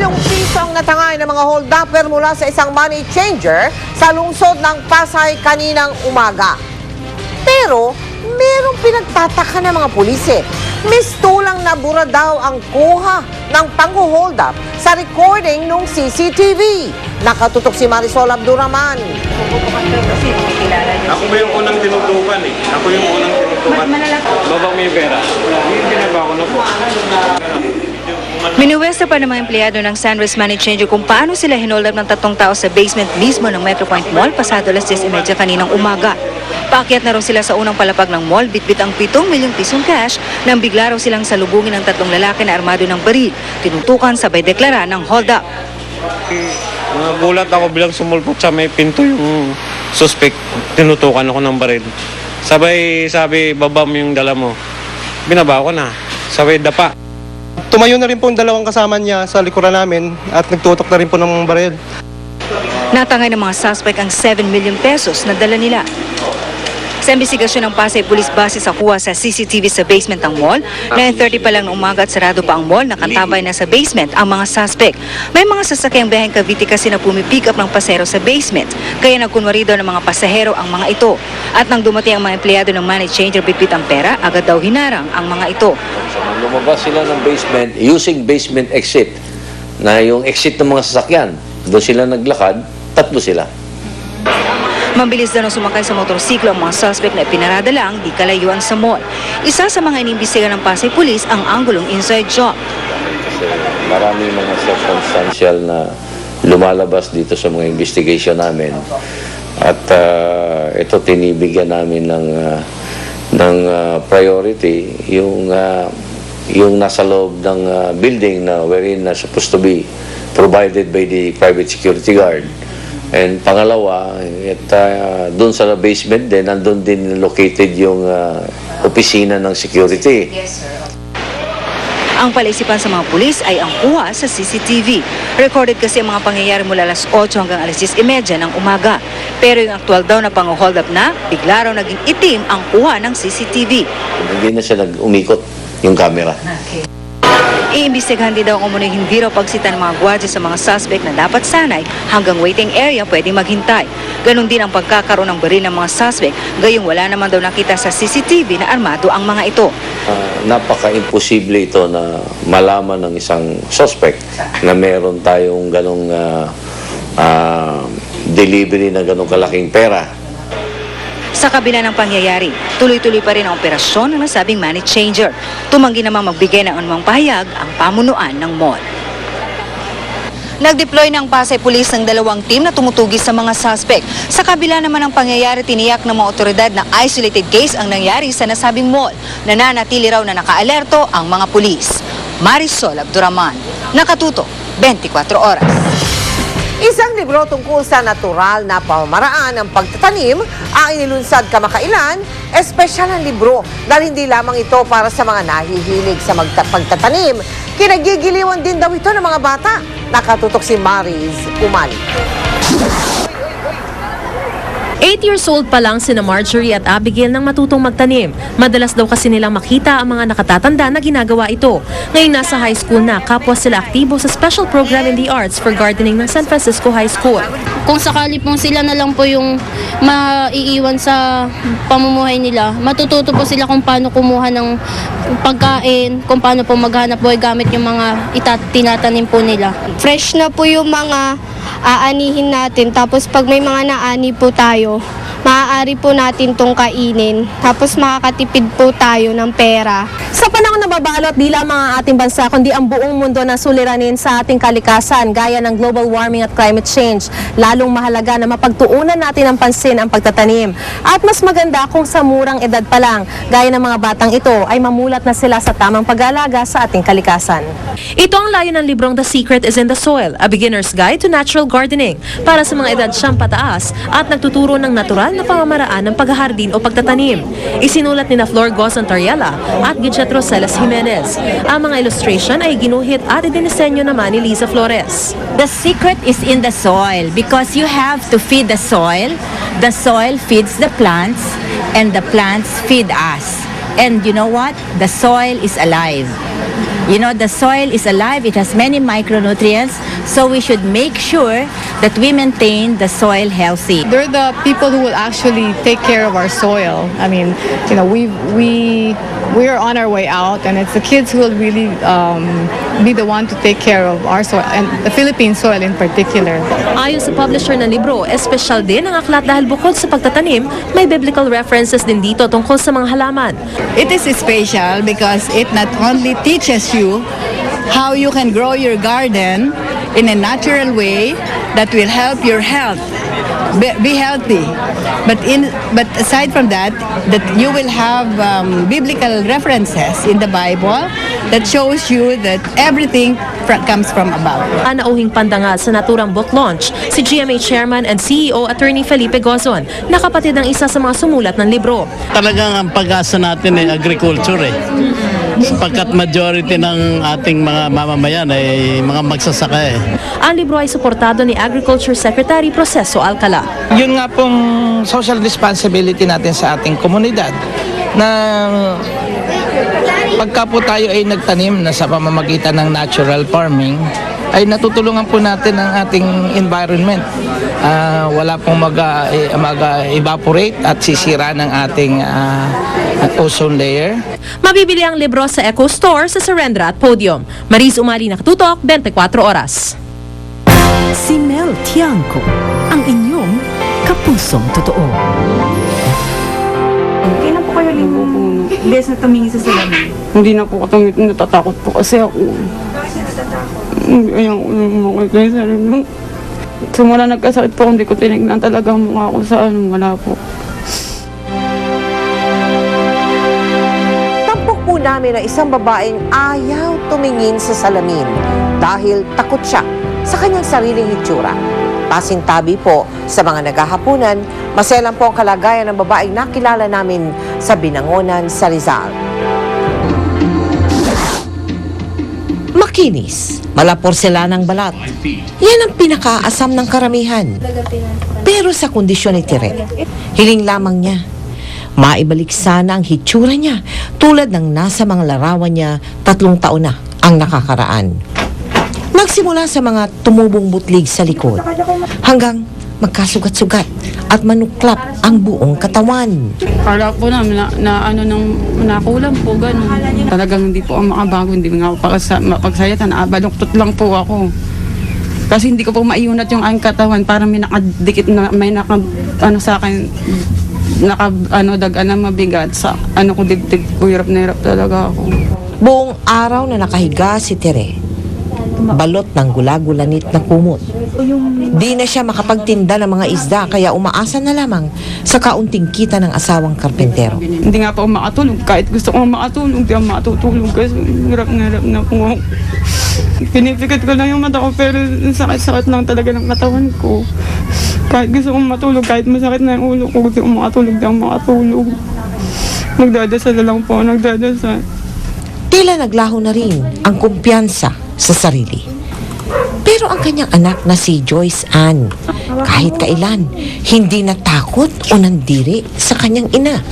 Milyong piso ang natangay ng mga hold-upper mula sa isang money changer sa lungsod ng Pasay kaninang umaga. Pero, merong pinagtataka ng mga pulise. Mistulang nabura daw ang kuha ng pang-hold up sa recording ng CCTV. Nakatutok si Marisol Abduraman. Ako ba yung unang tinutukan eh? Ako yung unang tinutukan. Babang may pera. Yung binaba ko na po. Minuwesta pa ng mga empleyado ng Sunrise Money Changer kung paano sila hinold up ng 3 tao sa basement mismo ng Metro Point Mall pasado alas 10:30 kaninang umaga. Paakyat na raw sila sa unang palapag ng mall, bitbit ang 7 milyong pisong cash nang bigla raw silang salubungin ng 3 lalaki na armado ng baril. Tinutukan sabay deklara ng hold up. Nagulat ako bilang sumulpot sa may pinto yung suspect. Tinutukan ako ng baril. Sabay sabi, baba mo yung dala mo. Binaba ko na. Sabay dapa. Tumayo na rin po ang dalawang kasama niya sa likuran namin at nagtutok na rin po ng baril. Natangay ng mga suspect ang 7 million pesos na dala nila. Sa investigasyon ng Pasay Police base sa kuha sa CCTV sa basement ng mall, 9:30 pa lang ng umaga at sarado pa ang mall, nakatabay na sa basement ang mga suspect. May mga sasakyang biyaheng Cavite kasi na pumipick up ng pasahero sa basement, kaya nagkunwari daw ng mga pasahero ang mga ito. At nang dumating ang mga empleyado ng money changer bitbit ang pera, agad daw hinarang ang mga ito. Lumabas sila ng basement using basement exit, na yung exit ng mga sasakyan. Doon sila naglakad, 3 sila. Mabilis daw na sumakay sa motorsiklo ang mga suspect na ipinarada lang di kalayuan sa mall. Isa sa mga inimbestiga ng Pasay Police ang anggulong inside job. Kasi maraming mga circumstantial na lumalabas dito sa mga investigation namin. At ito tinibigyan namin ng priority yung nasa loob ng building na wherein supposed to be provided by the private security guard. And pangalawa, doon sa basement din, nandun din located yung opisina ng security. Yes, sir. Ang palaisipan sa mga pulis ay ang kuha sa CCTV. Recorded kasi ang mga pangyayari mula alas 8 hanggang alas 10:30 ng umaga. Pero yung aktual daw na pang-hold up na, bigla raw naging itim ang kuha ng CCTV. Hindi na siya umikot yung camera. Okay. Iimbestigahan din daw ang umunoy hindi raw pagsita ng mga gwardiya sa mga suspect na dapat sanay hanggang waiting area pwedeng maghintay. Ganon din ang pagkakaroon ng baril ng mga suspect, gayong wala naman daw nakita sa CCTV na armado ang mga ito. Napaka-imposible ito na malaman ng isang suspect na meron tayong ganong delivery na ganong kalaking pera. Sa kabila ng pangyayari, tuloy-tuloy pa rin ang operasyon ng nasabing money changer. Tumanggi namang magbigay ng anumang pahayag ang pamunuan ng mall. Nag-deploy ng Pasay Police ng 2 team na tumutugis sa mga suspect. Sa kabila naman ng pangyayari, tiniyak ng mga otoridad na isolated case ang nangyari sa nasabing mall. Nananatili raw na nakaalerto ang mga pulis. Marisol Abduraman, Nakatutok, 24 oras. Isang libro tungkol sa natural na pamamaraan ng pagtatanim ang inilunsad kamakailan, espesyal ang libro dahil hindi lamang ito para sa mga nahihilig sa pagtatanim. Kinagigiliwan din daw ito ng mga bata. Nakatutok si Mariz Umali. 8 years old pa lang sina Marjorie at Abigail nang matutong magtanim. Madalas daw kasi nilang makita ang mga nakatatanda na ginagawa ito. Ngayon nasa high school na, kapwa sila aktibo sa special program in the arts for gardening ng San Francisco High School. Kung sakali pong sila na lang po yung maiiwan sa pamumuhay nila, matututo po sila kung paano kumuha ng pagkain, kung paano po maghanap buhay gamit yung mga tinatanim po nila. Fresh na po yung mga aanihin natin. Tapos pag may mga naani po tayo, maaari po natin tong kainin. Tapos makakatipid po tayo ng pera. Sa panahon na babalot, di lamang ang ating bansa, kundi ang buong mundo na suliranin sa ating kalikasan, gaya ng global warming at climate change. Lalong mahalaga na mapagtuunan natin ang pansin ang pagtatanim. At mas maganda kung sa murang edad pa lang, gaya ng mga batang ito, ay mamulat na sila sa tamang pag-aalaga sa ating kalikasan. Ito ang layo ng librong The Secret is in the Soil, a beginner's guide to natural gardening, para sa mga edad siyang pataas at nagtuturo ng natural na pamamaraan ng paghahardin o pagtatanim. Isinulat ni Flor Gozon Tariela at Gidget Roselas Jimenez. Ang mga illustration ay ginuhit at idinisenyo naman ni Liza Flores. The secret is in the soil because you have to feed the soil feeds the plants, and the plants feed us. And you know what? The soil is alive. You know, the soil is alive, it has many micronutrients, so we should make sure that we maintain the soil healthy. They're the people who will actually take care of our soil. I mean, you know, we are on our way out, and it's the kids who will really be the one to take care of our soil, and the Philippine soil in particular. Ayon sa publisher ng libro, espesyal din ang aklat dahil bukod sa pagtatanim, may biblical references din dito tungkol sa mga halaman. It is special because it not only teaches you how you can grow your garden in a natural way that will help your health, be healthy. But aside from that, that you will have biblical references in the Bible that shows you that everything comes from above. Nauhing pandangal sa naturang book launch, si GMA Chairman and CEO Attorney Felipe Gozon, na kapatid ng isa sa mga sumulat ng libro. Talagang ang pag-asa natin ay agriculture sapagkat majority ng ating mga mamamayan ay mga magsasaka Ang libro ay suportado ni Agriculture Secretary Proceso Alcala. Yun nga pong social responsibility natin sa ating komunidad na pagka po tayo ay nagtanim na sa pamamagitan ng natural farming, ay natutulungan po natin ang ating environment. Wala pong mag-evaporate at sisira ng ating ozone layer. Mabibili ang libro sa Eco Store sa Surrendra at Podium. Mariz Umali, Nakatutok, 24 Oras. Si Mel Tiangco, ang inyong kapusong totoo. Kailan po kayo libubuno? Beses na tumingin sa salamin? Hindi na po ako tumingin. Natatakot po kasi ako. Ayaw ko makita yung sarili. Simula nagkasakit po, hindi ko tinignan talaga ang mukha ko sa wala po. Tampok po namin na isang babaeng ayaw tumingin sa salamin dahil takot siya sa kanyang sariling hitsura. Pasintabi po sa mga naghahapunan, maselan po ang kalagayan ng babaeng nakilala namin sa Binangonan sa Rizal. Makinis, malaporselanang balat. Yan ang pinakaasam ng karamihan. Pero sa kondisyon ni Tere, hiling lamang niya. Maibalik sana ang hitsura niya tulad ng nasa mga larawan niya 3 taon na ang nakakaraan. Nagsimula sa mga tumubong butlig sa likod hanggang magkasugat-sugat at manuklap ang buong katawan. Kala po namin nakulang po, gano'n. Talagang hindi po ako makabago, hindi nga ako mapagsayatan. Baluktot lang po ako. Kasi hindi ko po maiunat yung aking katawan. Parang may nakadikit na, may sa akin, dagan na mabigat sa ko dibdib ko, hirap na hirap talaga ako. Buong araw na nakahiga si Tere, balot ng gula-gulanit na kumot. Di na siya makapagtinda ng mga isda kaya umaasa na lamang sa kaunting kita ng asawang karpentero. Hindi nga po ako makatulog. Kahit gusto ko makatulog, di ako makatutulog kasi hirap na po. Pinipikat ko lang yung mata ko pero sakit-sakit lang talaga ng katawan ko. Kahit gusto kong matulog, kahit masakit na yung ulo ko, gusto kong makatulog, di ako makatulog. Nagdadasal na lang po, nagdadasal. Tila naglaho na rin ang kumpiyansa sa sarili. Pero ang kanyang anak na si Joyce Ann, kahit kailan, hindi natakot o nandiri sa kanyang ina.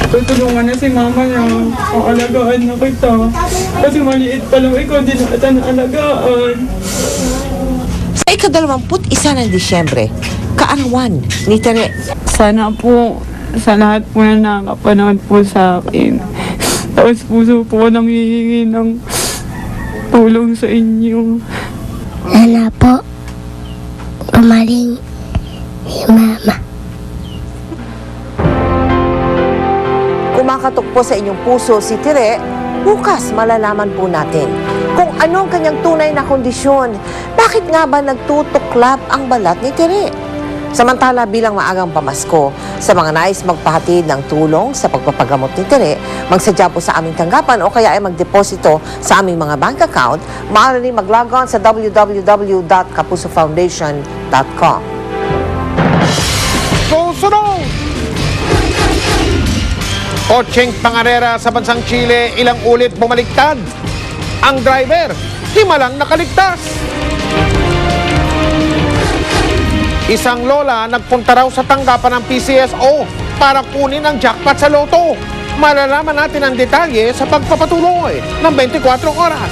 Tutulungan na si mama niya. Alagaan na kita. Kasi maliit pa lang ikaw, di na kita naalagaan. Sa ika-21 ng Disyembre, kaarawan ni Tere. Sana po, sa lahat po na nakapanood po sa akin. Tapos puso po nang hihingi ng tulong sa inyo. Sana po, gumaling si mama. Kumakatok po sa inyong puso si Tere, bukas malalaman po natin kung anong kanyang tunay na kondisyon. Bakit nga ba nagtutuklap ang balat ni Tere? Samantala bilang maagang pamasko, sa mga nais magpahatid ng tulong sa pagpapagamot ni Tere, magsadya po sa aming tanggapan o kaya ay magdeposito sa aming mga bank account, maaari rin mag-log on sa www.kapusofoundation.com. Susunod! Kotseng pangarera sa bansang Chile, ilang ulit bumaligtad. Ang driver, himalang nakaligtas. Isang lola nagpunta raw sa tanggapan ng PCSO para kunin ang jackpot sa loto. Malalaman natin ang detalye sa pagpapatuloy ng 24 oras.